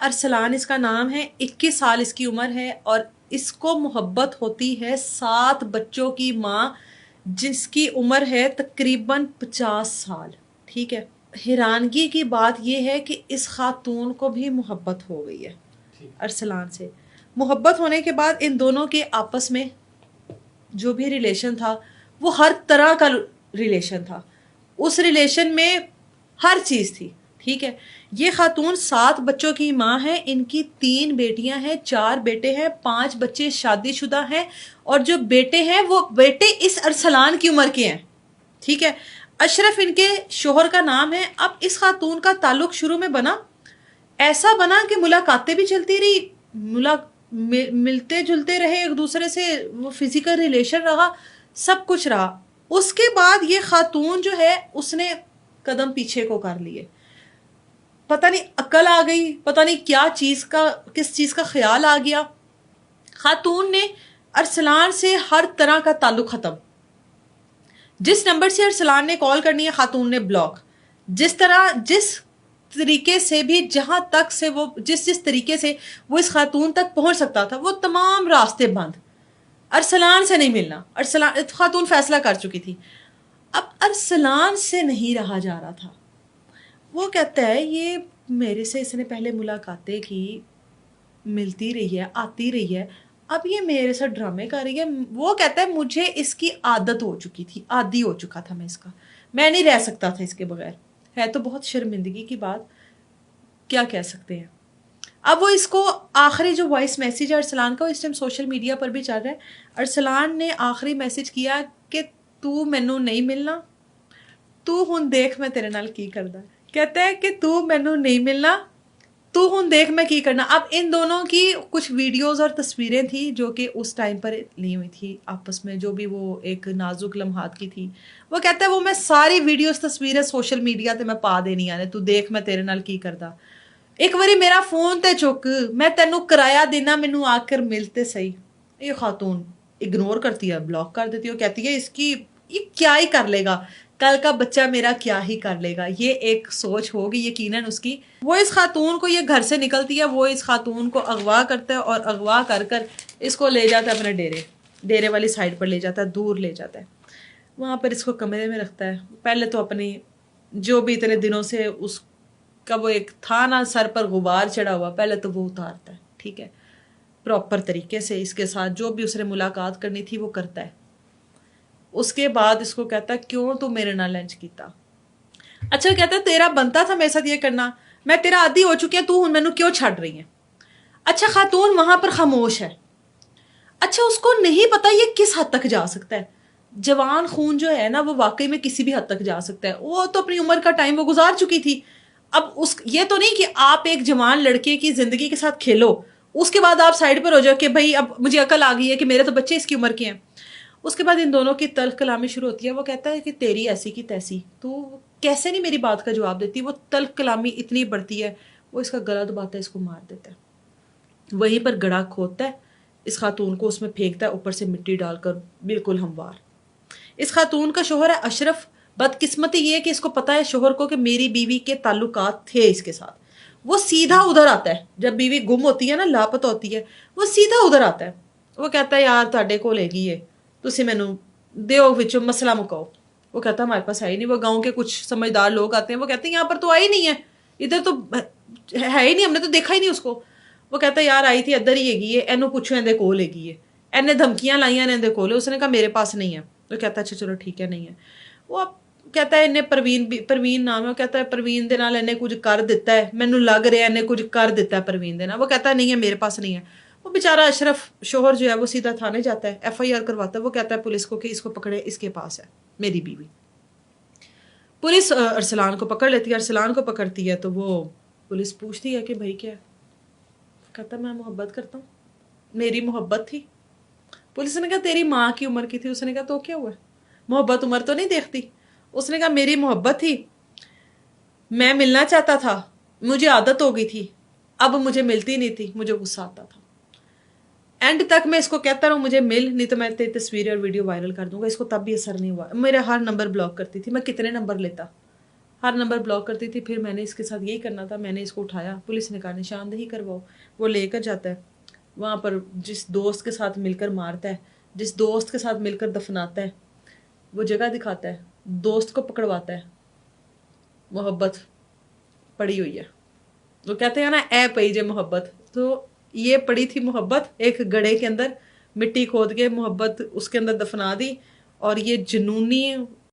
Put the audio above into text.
ارسلان اس کا نام ہے، 21 سال اس کی عمر ہے اور اس کو محبت ہوتی ہے 7 بچوں کی ماں جس کی عمر ہے تقریباً 50 سال. ٹھیک ہے، حیرانگی کی بات یہ ہے کہ اس خاتون کو بھی محبت ہو گئی ہے ارسلان سے. محبت ہونے کے بعد ان دونوں کے آپس میں جو بھی ریلیشن تھا وہ ہر طرح کا ریلیشن تھا. اس ریلیشن میں ہر چیز تھی. ٹھیک ہے، یہ خاتون 7 بچوں کی ماں ہے. ان کی 3 بیٹیاں ہیں، 4 بیٹے ہیں، 5 بچے شادی شدہ ہیں اور جو بیٹے ہیں وہ بیٹے اس ارسلان کی عمر کے ہیں. ٹھیک ہے، اشرف ان کے شوہر کا نام ہے. اب اس خاتون کا تعلق شروع میں ایسا بنا کہ ملاقاتیں بھی چلتی رہی، ملتے جلتے رہے ایک دوسرے سے، وہ فزیکل ریلیشن رہا، سب کچھ رہا. اس کے بعد یہ خاتون جو ہے اس نے قدم پیچھے کو کر لیے. پتہ نہیں عقل آ گئی، پتہ نہیں کس چیز کا خیال آ گیا. خاتون نے ارسلان سے ہر طرح کا تعلق ختم. جس نمبر سے ارسلان نے کال کرنی ہے خاتون نے بلاک. جس طریقے سے بھی جہاں تک سے وہ جس طریقے سے وہ اس خاتون تک پہنچ سکتا تھا وہ تمام راستے بند. ارسلان سے نہیں ملنا. خاتون فیصلہ کر چکی تھی. اب ارسلان سے نہیں رہا جا رہا تھا. وہ کہتا ہے یہ میرے سے اس نے پہلے ملاقاتیں کی، ملتی رہی ہے، آتی رہی ہے، اب یہ میرے ساتھ ڈرامے کر رہی ہے. وہ کہتا ہے مجھے اس کی عادت ہو چکی تھی، عادی ہو چکا تھا میں اس کا، میں نہیں رہ سکتا تھا اس کے بغیر. ہے تو بہت شرمندگی کی بات، کیا کہہ سکتے ہیں. اب وہ اس کو آخری جو وائس میسیج ہے ارسلان کا، اس ٹائم سوشل میڈیا پر بھی چل رہا ہے. ارسلان نے آخری میسیج کیا کہ تو مینوں نہیں ملنا، تو ہن دیکھ میں تیرے نال کی کردا. کہتا ہے کہ تو مینوں نہیں ملنا، تو ہن دیکھ میں کی کرنا. اب ان دونوں کی کچھ ویڈیوز اور تصویریں تھیں جو کہ اس ٹائم پر لی ہوئی تھی آپس میں، جو بھی وہ ایک نازک لمحات کی تھی. وہ کہتا ہے وہ میں ساری ویڈیوز تصویریں سوشل میڈیا تے میں پا دینی آنے، تو دیکھ میں تیرے نال کی کردا. ایک واری میرا فون تے چک، میں تینوں کرایہ دینا، مینوں آ کر ملتے صحیح. یہ خاتون اگنور کرتی ہے، بلاک کر دیتی ہے. وہ کہتی ہے یہ کیا ہی کر لے گا، کل کا بچہ میرا کیا ہی کر لے گا. یہ ایک سوچ ہوگی یقیناً اس کی. وہ اس خاتون کو، یہ گھر سے نکلتی ہے، وہ اس خاتون کو اغوا کرتا ہے اور اغوا کر اس کو لے جاتا ہے اپنے ڈیرے والی سائڈ پر لے جاتا ہے، دور لے جاتا ہے. وہاں پر اس کو کمرے میں رکھتا ہے. پہلے تو اپنی جو بھی اتنے دنوں سے اس کا وہ ایک تھا نا سر پر غبار چڑھا ہوا، پہلے تو وہ اتارتا ہے. ٹھیک ہے، پراپر طریقے سے اس کے ساتھ جو بھی اس نے ملاقات کرنی تھی وہ کرتا ہے. اس کے بعد اس کو کہتا ہے کیوں تو میرے نال لنچ کیتا. اچھا کہتا ہے تیرا بنتا تھا میرے ساتھ یہ کرنا، میں تیرا عادی ہو چکی ہوں، تو ہن مینوں کیوں چھڑ رہی ہے. اچھا خاتون وہاں پر خاموش ہے. اچھا اس کو نہیں پتا یہ کس حد تک جا سکتا ہے. جوان خون جو ہے نا وہ واقعی میں کسی بھی حد تک جا سکتا ہے. وہ تو اپنی عمر کا ٹائم وہ گزار چکی تھی. اب یہ تو نہیں کہ آپ ایک جوان لڑکے کی زندگی کے ساتھ کھیلو، اس کے بعد آپ سائڈ پر ہو جاؤ کہ بھائی اب مجھے عقل آ گئی ہے کہ میرے تو بچے اس کی عمر کے ہیں. اس کے بعد ان دونوں کی تلخ کلامی شروع ہوتی ہے. وہ کہتا ہے کہ تیری ایسی کی تیسی، تو کیسے نہیں میری بات کا جواب دیتی. وہ تلخ کلامی اتنی بڑھتی ہے، وہ اس کا گلا دباتا ہے، اس کو مار دیتا ہے. وہیں پر گڑھا کھودتا ہے، اس خاتون کو اس میں پھینکتا ہے، اوپر سے مٹی ڈال کر بالکل ہموار. اس خاتون کا شوہر ہے اشرف. بدقسمتی یہ ہے کہ اس کو پتا ہے شوہر کو کہ میری بیوی کے تعلقات تھے اس کے ساتھ. وہ سیدھا ادھر آتا ہے جب بیوی گم ہوتی ہے نا، لاپتہ ہوتی ہے، وہ سیدھا ادھر آتا ہے. وہ کہتا ہے یار تہاڈے کول ہیگی ہے، تسی مینوں دیو وچوں مسئلہ مکاؤ. وہ کہتا ہے ہمارے پاس ہے ہی نہیں. وہ گاؤں کے کچھ سمجھدار لوگ آتے ہیں، وہ کہتے ہیں یہاں پر تو آئی نہیں ہے، ادھر تو ہے ہی نہیں، ہم نے تو دیکھا ہی نہیں اس کو. وہ کہتا ہے یار آئی تھی ادھر ہی ہیگی ہے، اینوں پوچھو اندے کول ہیگی ہے، اینے دھمکیاں لائیاں نے اندے کول. اس نے کہا میرے پاس نہیں ہے. وہ کہتا ہے اچھا چلو ٹھیک ہے نہیں ہے. وہ کہتا ہے انہیں پروین نام ہے. وہ کہتا ہے پروین دے نال انہیں کچھ کر دیتا ہے، مینوں لگ رہا ہے انہیں کچھ کر دیتا ہے پروین دے نال. وہ کہتا ہے نہیں ہے میرے پاس نہیں ہے. وہ بیچارہ اشرف شوہر جو ہے وہ سیدھا تھانے جاتا ہے، ایف آئی آر کرواتا ہے. وہ کہتا ہے پولیس کو کہ اس کو پکڑے، اس کے پاس ہے میری بیوی. پولیس ارسلان کو پکڑ لیتی ہے. ارسلان کو پکڑتی ہے تو وہ پولیس پوچھتی ہے کہ بھائی کیا ہے. کہتا میں محبت کرتا ہوں، میری محبت تھی. پولیس نے کہا تیری ماں کی عمر کی تھی. اس نے کہا تو کیا ہوا، محبت عمر تو نہیں دیکھتی. اس نے کہا میری محبت تھی، میں ملنا چاہتا تھا، مجھے عادت ہو گئی تھی، اب مجھے ملتی نہیں تھی، مجھے غصہ آتا تھا. اینڈ تک میں اس کو کہتا رہا مجھے مل، نہیں تو میں تیری تصویریں اور ویڈیو وائرل کر دوں گا. اس کو تب بھی اثر نہیں ہوا. میرے ہر نمبر بلاک کرتی تھی. میں کتنے نمبر لیتا، ہر نمبر بلاک کرتی تھی. پھر میں نے اس کے ساتھ یہی کرنا تھا, میں نے اس کو اٹھایا, پولیس نے کہا نشاندہی کرواؤ. وہ لے کر جاتا ہے وہاں پر, جس دوست کے ساتھ مل کر مارتا ہے, جس دوست کے ساتھ مل کر دفناتا ہے, وہ جگہ دکھاتا ہے, دوست کو پکڑواتا ہے. محبت پڑی ہوئی ہے, وہ کہتے ہیں نا اے پئی جے محبت, تو یہ پڑی تھی محبت ایک گڑھے کے اندر, مٹی کھود کے محبت اس کے اندر دفنا دی. اور یہ جنونی